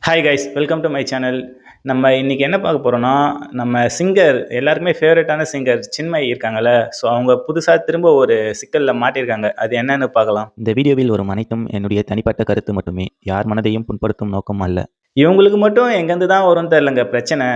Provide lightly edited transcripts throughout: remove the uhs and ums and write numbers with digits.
Hi guys, welcome to my channel. நம்ம இன்னைக்கு என்ன பார்க்க போறோம்னா, நம்ம சிங்கர் எல்லாருக்குமே ஃபேவரட்டான சிங்கர் சின்மயி இருக்காங்கல்ல. ஸோ அவங்க புதுசா திரும்ப ஒரு சிக்கல்ல மாட்டியிருக்காங்க. அது என்னன்னு பார்க்கலாம். இந்த வீடியோவில் வரும் அனைத்தும் என்னுடைய தனிப்பட்ட கருத்து மட்டுமே. யார் மனதையும் புண்படுத்தும் நோக்கம் அல்ல. இவங்களுக்கு மட்டும் எங்கேருந்து தான் வரும்னு தெரிலங்க பிரச்சனை.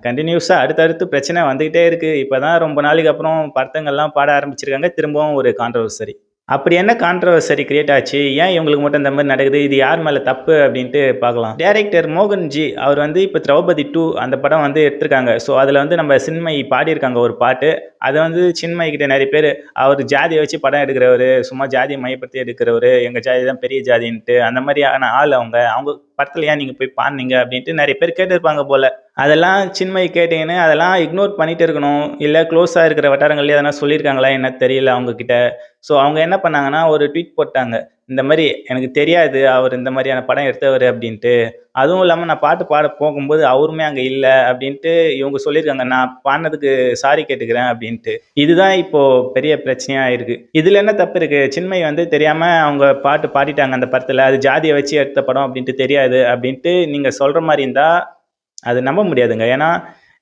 கண்டினியூஸா அடுத்தடுத்து பிரச்சனை வந்துகிட்டே இருக்கு. இப்பதான் ரொம்ப நாளைக்கு அப்புறம் படத்துங்கள்லாம் பாட ஆரம்பிச்சிருக்காங்க. திரும்பவும் ஒரு கான்ட்ரோவர்சரி. அப்படி என்ன கான்ட்ரோவர்சரி கிரியேட் ஆச்சு? ஏன் இவங்களுக்கு மட்டும் இந்த மாதிரி நடக்குது? இது யார் மேல தப்பு அப்படின்ட்டு பார்க்கலாம். டைரக்டர் மோகன்ஜி அவர் வந்து இப்போ திரௌபதி 2 அந்த படம் வந்து எடுத்திருக்காங்க. ஸோ அதில் வந்து நம்ம சின்மயி பாடியிருக்காங்க ஒரு பாட்டு. அதை வந்து சின்மயி கிட்ட நிறைய பேர் அவர் ஜாதியை வச்சு படம் எடுக்கிறவர், சும்மா ஜாதியை மையப்படுத்தி எடுக்கிறவர், எங்கள் ஜாதி தான் பெரிய ஜாதின்ட்டு அந்த மாதிரியான ஆள் அவங்க அவங்க படத்தில் ஏன் நீங்கள் போய் பாடுனீங்க அப்படின்ட்டு நிறைய பேர் கேட்டிருப்பாங்க போல. அதெல்லாம் சின்மயி கேட்டீங்கன்னு அதெல்லாம் இக்னோர் பண்ணிட்டு இருக்கணும். இல்லை க்ளோஸாக இருக்கிற வட்டாரங்கள்லேயே எதனா சொல்லியிருக்காங்களா என்ன தெரியல அவங்க கிட்ட. ஸோ அவங்க என்ன பண்ணாங்கன்னா ஒரு ட்வீட் போட்டாங்க. இந்த மாதிரி எனக்கு தெரியாது அவர் இந்த மாதிரியான படம் எடுத்தவர் அப்படின்ட்டு. அதுவும் இல்லாமல் நான் பாட்டு பாட போகும்போது அவருமே அங்கே இல்லை அப்படின்ட்டு இவங்க சொல்லியிருக்காங்க. நான் பாடினதுக்கு சாரி கேட்டுக்கிறேன் அப்படின்ட்டு. இதுதான் இப்போ பெரிய பிரச்சனையாக இருக்கு. இதில் என்ன தப்பு இருக்கு? சின்மயி வந்து தெரியாம அவங்க பாட்டு பாடிட்டாங்க அந்த படத்தில். அது ஜாதியை வச்சு எடுத்த படம் அப்படின்ட்டு தெரியாது அப்படின்ட்டு நீங்கள் சொல்ற மாதிரி இருந்தா அது நம்ப முடியாதுங்க. ஏன்னா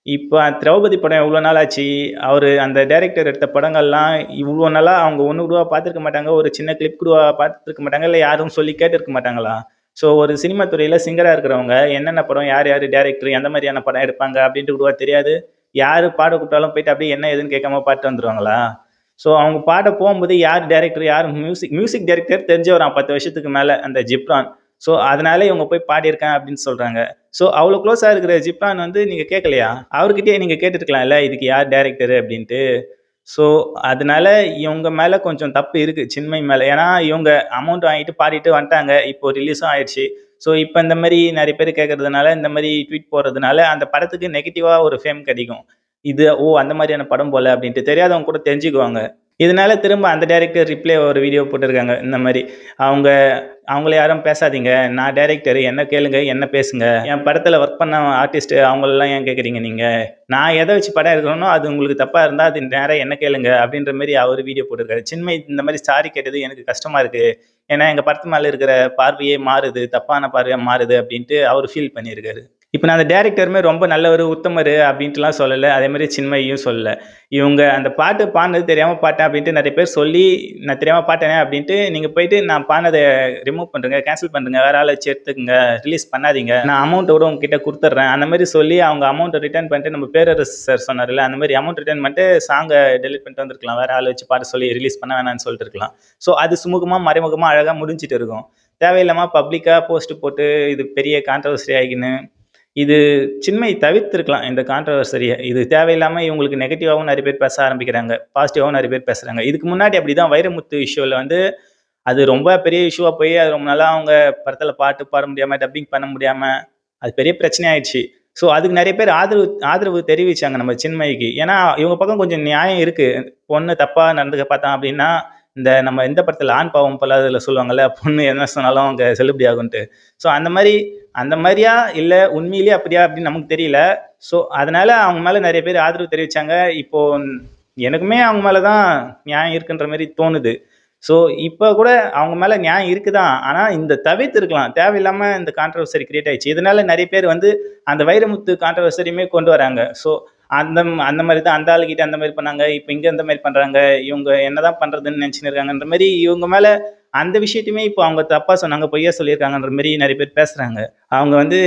இப்போ திரௌபதி படம் எவ்வளோ நாள் ஆச்சு. அவர் அந்த டைரக்டர் எடுத்த படங்கள்லாம் இவ்வளோ நாளா அவங்க ஒன்று கூடவா பார்த்துருக்க மாட்டாங்க. ஒரு சின்ன கிளிப் கூடவா பார்த்துருக்க மாட்டாங்க. இல்லை யாரும் சொல்லி கேட்டிருக்க மாட்டாங்களா? ஸோ ஒரு சினிமா துறையில் சிங்கராக இருக்கிறவங்க என்னென்ன படம், யார் யார் டைரக்டர், எந்த மாதிரியான படம் எடுப்பாங்க அப்படின்ட்டு கூடவா தெரியாது. யார் பாட கூப்பிட்டாலும் போயிட்டு அப்படியே என்ன ஏதுன்னு கேட்காம பாட்டு வந்துடுவாங்களா? ஸோ அவங்க பாட போகும்போது யார் டைரக்டர், யார் மியூசிக் மியூசிக் டைரக்டர் தெரிஞ்சவரான் 10 வருஷத்துக்கு மேலே அந்த ஜிப்ரான். ஸோ அதனால இவங்க போய் பாடியிருக்கேன் அப்படின்னு சொல்கிறாங்க. ஸோ அவ்வளோ க்ளோஸாக இருக்கிற ஜிப்ரான் வந்து நீங்கள் கேட்கலையா? அவர்கிட்டயே நீங்கள் கேட்டுருக்கலாம்ல இதுக்கு யார் டைரக்டர் அப்படின்ட்டு. ஸோ அதனால இவங்க மேலே கொஞ்சம் தப்பு இருக்குது சின்மயி மேலே. ஏன்னா இவங்க அமௌண்ட் வாங்கிட்டு பாடிட்டு வந்துட்டாங்க. இப்போ ரிலீஸும் ஆயிடுச்சு. ஸோ இப்போ இந்த மாதிரி நிறைய பேர் கேட்கறதுனால, இந்த மாதிரி ட்வீட் போடுறதுனால அந்த படத்துக்கு நெகட்டிவாக ஒரு ஃபேம் கிடைக்கும். இது அந்த மாதிரியான படம் போல அப்படின்ட்டு தெரியாதவங்க கூட தெரிஞ்சுக்குவாங்க. இதனால திரும்ப அந்த டைரக்டர் ரிப்ளை ஒரு வீடியோ போட்டிருக்காங்க. இந்த மாதிரி அவங்க அவங்கள யாரும் பேசாதீங்க. நான் டைரக்டர் என்ன கேளுங்க, என்ன பேசுங்க. என் படத்தில் ஒர்க் பண்ண ஆர்டிஸ்ட் அவங்களெல்லாம் ஏன் கேட்குறீங்க நீங்க? நான் எதை வச்சு படம் எடுக்கிறேனோ அது உங்களுக்கு தப்பா இருந்தா அது நேரா என்ன கேளுங்க அப்படின்ற மாதிரி அவர் வீடியோ போட்டிருக்காரு. சின்மயி இந்த மாதிரி சாரி கேட்டது எனக்கு கஷ்டமா இருக்கு. ஏன்னா எங்க படத்து மேல இருக்கிற பார்வையே மாறுது, தப்பான பார்வையா மாறுது அப்படின்ட்டு அவர் ஃபீல் பண்ணியிருக்காரு. இப்போ நான் அந்த டைரக்டருமே ரொம்ப நல்லவர், உத்தமர் அப்படின்ட்டுலாம் சொல்லலை. அதே மாதிரி சின்மயியும் சொல்லலை. இவங்க அந்த பாட்டு பாடினது தெரியாமல் பாட்டேன் அப்படின்ட்டு நிறைய பேர் சொல்லி, நான் தெரியாமல் பாட்டேனே அப்படின்ட்டு நீங்கள் போயிட்டு நான் பாடினதை ரிமூவ் பண்ணுறேங்க, கேன்சல் பண்ணுறேங்க, வேற ஆளை வச்சு எடுத்துக்கங்க, ரிலீஸ் பண்ணாதீங்க, நான் அமௌண்ட்டோட உங்ககிட்ட கொடுத்துட்றேன் அந்த மாதிரி சொல்லி அவங்க அமௌண்ட்டை ரிட்டர்ன் பண்ணிட்டு, நம்ம பேரரசு சார் சொன்னார்ல அந்த மாதிரி அமௌண்ட் ரிட்டர்ன் பண்ணிட்டு சாங்கை டெலிட் பண்ணிட்டு வந்திருக்கலாம். வேற ஆளை வச்சு பாட சொல்லி ரிலீஸ் பண்ண வேணாம்னு சொல்லிட்டு இருக்கலாம். ஸோ அது சுமூகமாக மறைமுகமாக அழகாக முடிஞ்சிட்டு இருக்கும். தேவையில்லாமல் பப்ளிக்காக போஸ்ட் போட்டு இது பெரிய கான்ட்ரவர்சி ஆகின்னு இது சின்மயி தவிர்த்திருக்கலாம் இந்த கான்ட்ரவர்சரிய. இது தேவையில்லாம இவங்களுக்கு நெகட்டிவாவும் நிறைய பேர் பேச ஆரம்பிக்கிறாங்க. பாசிட்டிவாவும் நிறைய பேர் பேசுறாங்க. இதுக்கு முன்னாடி அப்படிதான் வைரமுத்து இஷ்யூல வந்து அது ரொம்ப பெரிய இஷ்யூவா போய் அது ரொம்ப நாளா அவங்க படத்துல பாட்டு பாட முடியாம, டப்பிங் பண்ண முடியாம அது பெரிய பிரச்சனை ஆயிடுச்சு. ஸோ அதுக்கு நிறைய பேர் ஆதரவு ஆதரவு தெரிவிச்சாங்க நம்ம சின்மயிக்கு. ஏன்னா இவங்க பக்கம் கொஞ்சம் நியாயம் இருக்கு. பொண்ணு தப்பா நடந்துக்க பார்த்தான் அப்படின்னா, நம்ம இந்த படத்துல ஆண் பாவம் பொல்லாததுல சொல்லுவாங்கல்ல, பொண்ணு என்ன சொன்னாலும் அங்க செல்லுபடி ஆகுன்ட்டு. ஸோ அந்த மாதிரியா இல்ல உண்மையிலேயே அப்படியா அப்படின்னு நமக்கு தெரியல. ஸோ அதனால அவங்க மேல நிறைய பேர் ஆதரவு தெரிவிச்சாங்க. இப்போ எனக்குமே அவங்க மேலதான் நியாயம் இருக்குன்ற மாதிரி தோணுது. ஸோ இப்போ கூட அவங்க மேல நியாயம் இருக்குதான். ஆனா இந்த தவிர்த்து இருக்கலாம். தேவையில்லாம இந்த கான்ட்ரவர்சரி கிரியேட் ஆயிடுச்சு. இதனால நிறைய பேர் வந்து அந்த வைரமுத்து கான்ட்ரவர்சரியுமே கொண்டு வராங்க. ஸோ அந்த அந்த மாதிரி தான் அந்த ஆளுகிட்ட அந்த மாதிரி பண்ணாங்க. இப்போ இங்க இந்த மாதிரி பண்றாங்க. இவங்க என்னதான் பண்றதுன்னு நினைச்சுன்னு இருக்காங்கன்ற மாதிரி இவங்க மேல அந்த விஷயத்தையுமே இப்போ அவங்க தப்பா சொன்னாங்க, பொய்யா சொல்லியிருக்காங்கன்ற மாதிரி நிறைய பேர் பேசுறாங்க. அவங்க வந்து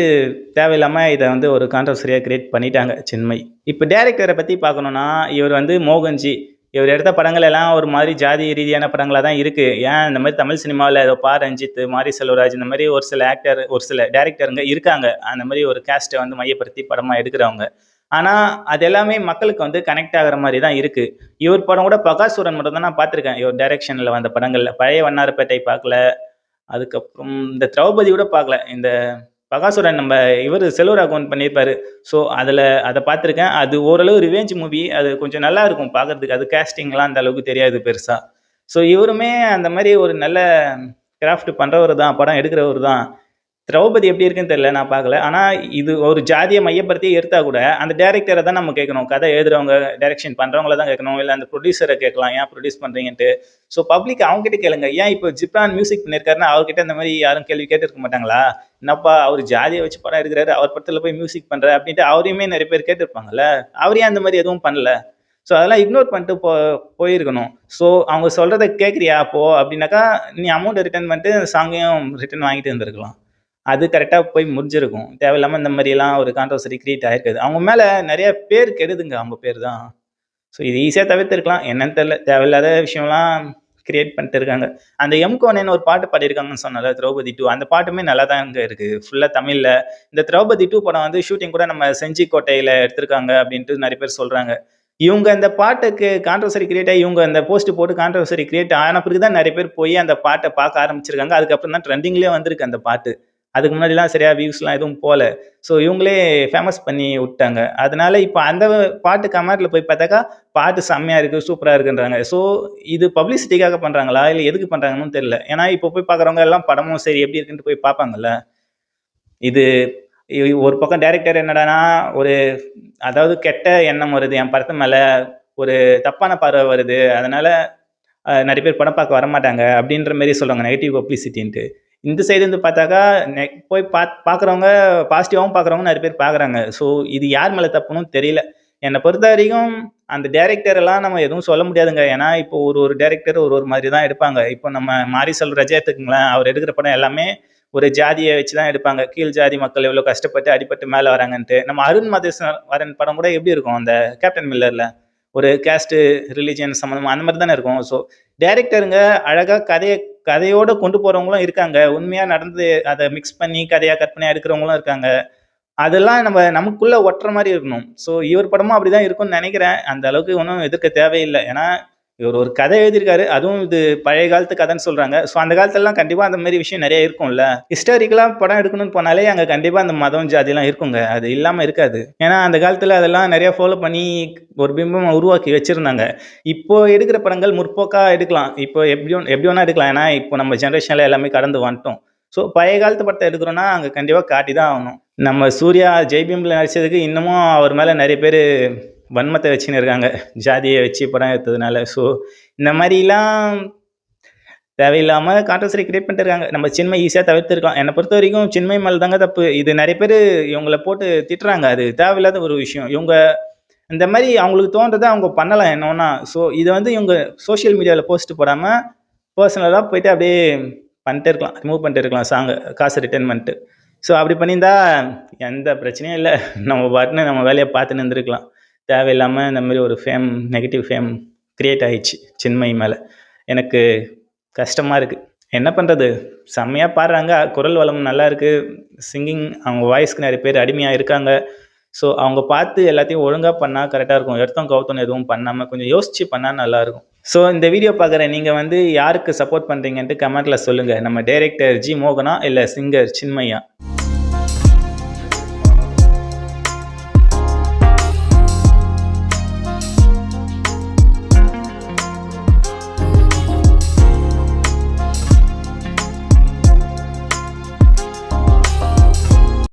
தேவையில்லாம இதை வந்து ஒரு கான்ட்ரவர்சரியா கிரியேட் பண்ணிட்டாங்க சின்மயி. இப்போ டைரக்டரை பத்தி பார்க்கணும்னா இவர் வந்து மோகன்ஜி. இவர் எடுத்த படங்கள் எல்லாம் ஒரு மாதிரி ஜாதி ரீதியான படங்களா தான் இருக்கு. ஏன் இந்த மாதிரி தமிழ் சினிமாவில் ஏதோ பா ரஞ்சித், மாரி செல்வராஜ் இந்த மாதிரி ஒரு சில ஆக்டர், ஒரு சில டைரக்டருங்க இருக்காங்க. அந்த மாதிரி ஒரு கேஸ்ட்டை வந்து மையப்படுத்தி படமா எடுக்கிறவங்க. ஆனா அது எல்லாமே மக்களுக்கு வந்து கனெக்ட் ஆகுற மாதிரி தான் இருக்கு. இவர் படம் கூட பகாசுரன் மட்டும் தான் நான் பார்த்துருக்கேன். இவர் டைரக்ஷன்ல வந்த படங்கள்ல பழைய வண்ணாரப்பேட்டை பார்க்கல. அதுக்கப்புறம் இந்த திரௌபதி கூட பார்க்கல. இந்த பகாசுரன் நம்ம இவர் செல்வராகவன் பண்ணியிருப்பாரு. ஸோ அதை பார்த்துருக்கேன். அது ஓரளவு ரிவேஞ்ச் மூவி. அது கொஞ்சம் நல்லா இருக்கும் பார்க்கறதுக்கு. அது கேஸ்டிங்லாம் அந்த அளவுக்கு தெரியாது பெருசா. ஸோ இவருமே அந்த மாதிரி ஒரு நல்ல கிராஃப்ட் பண்றவர் தான், படம் எடுக்கிறவர் தான். திரௌபதி எப்படி இருக்குன்னு தெரியல, நான் பார்க்கல. ஆனா இது ஒரு ஜாதிய மையப்படுத்தி எடுத்தா கூட, அந்த டைரக்டர தான் நம்ம கேட்கணும். கதை எழுதுறவங்க, டைரக்ஷன் பண்றவங்கள தான் கேட்கணும். இல்ல அந்த ப்ரொடியூசர கேட்கலாம். ஏன் ப்ரொடியூஸ் பண்றீங்கன்ட்டு. ஸோ பப்ளிக் அவங்க கிட்ட கேளுங்க. ஏன் இப்போ ஜிப்ரான் மியூசிக் பண்ணியிருக்காருன்னா, அவர்கிட்ட இந்த மாரி யாரும் கேள்வி கேட்டிருக்க மாட்டாங்களா? என்னப்பா அவரு ஜாதிய வச்சு படம் எடுக்குறாரு, அவர் படத்துல போய் மியூசிக் பண்ற அப்படின்ட்டு அவரையுமே நெறைய பேர் கேட்டிருப்பாங்கல்ல. அவர் ஏன் அந்த மாரி எதுவும் பண்ணல? ஸோ அதெல்லாம் இக்னோர் பண்ணிட்டு போயிருக்கணும். ஸோ அவங்க சொல்றத கேட்கறியா அப்போ? அப்படின்னாக்கா, நீ அமௌண்ட் ரிட்டர்ன் பண்ணிட்டு சாங்கையும் ரிட்டர்ன் வாங்கிட்டு இருந்திருக்கலாம். அது கரெக்ட்டா போய் முடிஞ்சிருக்கும். தேவையில்லாம இந்த மாரிலாம் ஒரு கான்ட்ரோவர்சி கிரியேட் ஆயிருக்காது. அவங்க மேல நெறைய பேர் கெடுதுங்க அவங்க பேர் தான். ஸோ இது ஈஸியா தவிர்த்திருக்கலாம். என்னன்னு தெரியல. தேவையில்லாத விஷயம்லாம் கிரியேட் பண்ணிட்டு இருக்காங்க. அந்த எம்.கோனேன்னு ஒரு பாட்டு பாடியிருக்காங்கன்னு சொன்னேன்ல, திரௌபதி 2 அந்த பாட்டுமே நல்லா தாங்க இருக்கு. ஃபுல்லா தமிழ்ல. இந்த திரௌபதி 2 படம் வந்து ஷூட்டிங் கூட நம்ம செஞ்சிக்கோட்டையில எடுத்திருக்காங்க அப்டின்ட்டு நெறைய பேர் சொல்றாங்க. இவங்க இந்த பாட்டுக்கு கான்ட்ரோவர்சி கிரியேட் ஆயி, இவங்க அந்த போஸ்ட் போட்டு கான்ட்ரோவர்சி கிரியேட் ஆன பிறகு தான் நெறைய பேர் போய் அந்த பாட்ட பார்க்க ஆரம்பிச்சிருக்காங்க. அதுக்கப்புறம் தான் ட்ரெண்டிங்லயே வந்திருக்கு அந்த பாட்டு. அதுக்கு முன்னாடிலாம் சரியா வியூஸ்லாம் எதுவும் போல. ஸோ இவங்களே ஃபேமஸ் பண்ணி விட்டாங்க. அதனால இப்ப அந்த பாட்டு கமெண்ட்ல போய் பார்த்தாக்கா, பாட்டு செம்மையா இருக்கு, சூப்பரா இருக்குன்றாங்க. ஸோ இது பப்ளிசிட்டிக்காக பண்றாங்களா? இல்ல எதுக்கு பண்றாங்கன்னு தெரியல. ஏன்னா இப்போ போய் பார்க்குறவங்க எல்லாம் படமும் சரி எப்படி இருக்குன்ட்டு போய் பார்ப்பாங்கல்ல. இது ஒரு பக்கம் டைரக்டர் என்னடான்னா, ஒரு அதாவது கெட்ட எண்ணம் வருது என் படத்து மேல, ஒரு தப்பான பார்வை வருது. அதனால நெறைய பேர் படம் பார்க்க வரமாட்டாங்க அப்படின்ற மாரி சொல்றாங்க. நெகட்டிவ் பப்ளிசிட்டின்ட்டு. இந்த சைடு இருந்து பார்த்தாக்கா, போய் பார்க்குறவங்க பாசிட்டிவாவும் பார்க்குறவங்க நெறைய பேர் பார்க்குறாங்க. ஸோ இது யார் மேல தப்புன்னும் தெரியல. என்ன பொறுத்தவரைக்கும் அந்த டைரக்டர் எல்லாம் நம்ம எதுவும் சொல்ல முடியாதுங்க. ஏன்னா, இப்போ ஒரு ஒரு டைரக்டர் ஒரு ஒரு மாரி தான் எடுப்பாங்க. இப்போ நம்ம மாரி செல்வராஜே எடுத்துக்கங்களேன். அவர் எடுக்கிற படம் எல்லாமே ஒரு ஜாதிய வச்சு தான் எடுப்பாங்க. கீழ் ஜாதி மக்கள் எவ்வளோ கஷ்டப்பட்டு, அடிபட்டு மேல வராங்கன்ட்டு. நம்ம அருண் மாதேஸ்வரன் படம் கூட எப்படி இருக்கும்? அந்த கேப்டன் மில்லர்ல. ஒரு கேஸ்ட், ரிலிஜியன் சம்மந்தமா அந்த மாரி தானே இருக்கும். ஸோ டைரக்டருங்க அழகா கதையோட கொண்டு போறவங்களும் இருக்காங்க. உண்மையா நடந்தது அத மிக்ஸ் பண்ணி கதையா கற்பனையா எடுக்கிறவங்களும் இருக்காங்க. அதெல்லாம் நமக்குள்ள ஒட்டுற மாரி இருக்கணும். ஸோ இவர் படமும் அப்படிதான் இருக்கும்னு நெனைக்கிறேன். அந்த அளவுக்கு ஒண்ணும் எதிர்க்க தேவையில்ல. ஏன்னா, இவர் ஒரு கதை எழுதியிருக்காரு. அதுவும் இது பழைய காலத்து கதைன்னு சொல்றாங்க. ஸோ அந்த காலத்துலலாம் கண்டிப்பா அந்த மாரி விஷயம் நெறைய இருக்கும்ல. ஹிஸ்டாரிக்கலா படம் எடுக்கணும்னு போனாலே அங்க கண்டிப்பா அந்த மதம், ஜாதிலாம் இருக்குங்க. அது இல்லாம இருக்காது. ஏன்னா, அந்த காலத்துல அதெல்லாம் நெறைய ஃபாலோ பண்ணி ஒரு பிம்பம் உருவாக்கி வச்சிருந்தாங்க. இப்போ எடுக்கிற படங்கள் முற்போக்கா எடுக்கலாம். இப்போ எப்படி வேணா எடுக்கலாம். ஏன்னா, இப்போ நம்ம ஜெனரேஷன்ல எல்லாமே கடந்து வந்துட்டோம். ஸோ பழைய காலத்து படத்த எடுக்கிறோம்னா, அங்க கண்டிப்பா காட்டி தான் ஆகணும். நம்ம சூர்யா ஜெய் பீம்ல நடிச்சதுக்கு இன்னமும் அவர் மேல நெறைய பேரு வன்மத்த வச்சுன்னு இருக்காங்க. ஜாதிய வச்சு படம் எடுத்ததுனால. ஸோ இந்த மாரிலாம் தேவையில்லாம கான்ட்ரோவர்சி கிரியேட் பண்ணிட்டு இருக்காங்க. நம்ம சின்மய் ஈஸியா தவிர்த்திருக்கலாம். என்ன பொறுத்தவரைக்கும் சின்மய் மேல தாங்க தப்பு. இது நெறைய பேரு இவங்கள போட்டு திட்டுறாங்க. அது தேவையில்லாத ஒரு விஷயம். இவங்க இந்த மாரி அவங்களுக்கு தோன்றத அவங்க பண்ணலாம் என்ன வேணா. ஸோ இத வந்து இவங்க சோசியல் மீடியால போஸ்ட் போடாம, பெர்சனலா போயிட்டு அப்படியே பண்ணிட்டே இருக்கலாம். ரிமூவ் பண்ணிட்டு இருக்கலாம் சாங்க. காசு ரிட்டர்ன் பண்ணிட்டு. ஸோ அப்படி பண்ணியிருந்தா எந்த பிரச்சனையும் இல்ல. நம்ம பாட்டுன்னு நம்ம வேலைய பார்த்துன்னு இருந்திருக்கலாம். தேவையில்லாம இந்த மாரி ஒரு நெகட்டிவ் ஃபேம் கிரியேட் ஆயிடுச்சு சின்மயி மேல. எனக்கு கஷ்டமா இருக்கு. என்ன பண்றது? செம்மையா பாடுறாங்க. குரல் வளம் நல்லா இருக்கு. சிங்கிங் அவங்க வாய்ஸ்க்கு நெறைய பேர் அடிமையா இருக்காங்க. ஸோ அவங்க பார்த்து எல்லாத்தையும் ஒழுங்கா பண்ணா கரெக்ட்டா இருக்கும். எடுத்தோம் கவுத்தோம்ன்னு எதுவும் பண்ணாம கொஞ்சம் யோசிச்சு பண்ணா நல்லாயிருக்கும். ஸோ இந்த வீடியோ பார்க்குற நீங்க வந்து யாருக்கு சப்போர்ட் பண்றீங்கன்ட்டு கமெண்ட்ல சொல்லுங்க. நம்ம டைரக்டர் ஜி. மோகனா இல்ல சிங்கர் சின்மயா?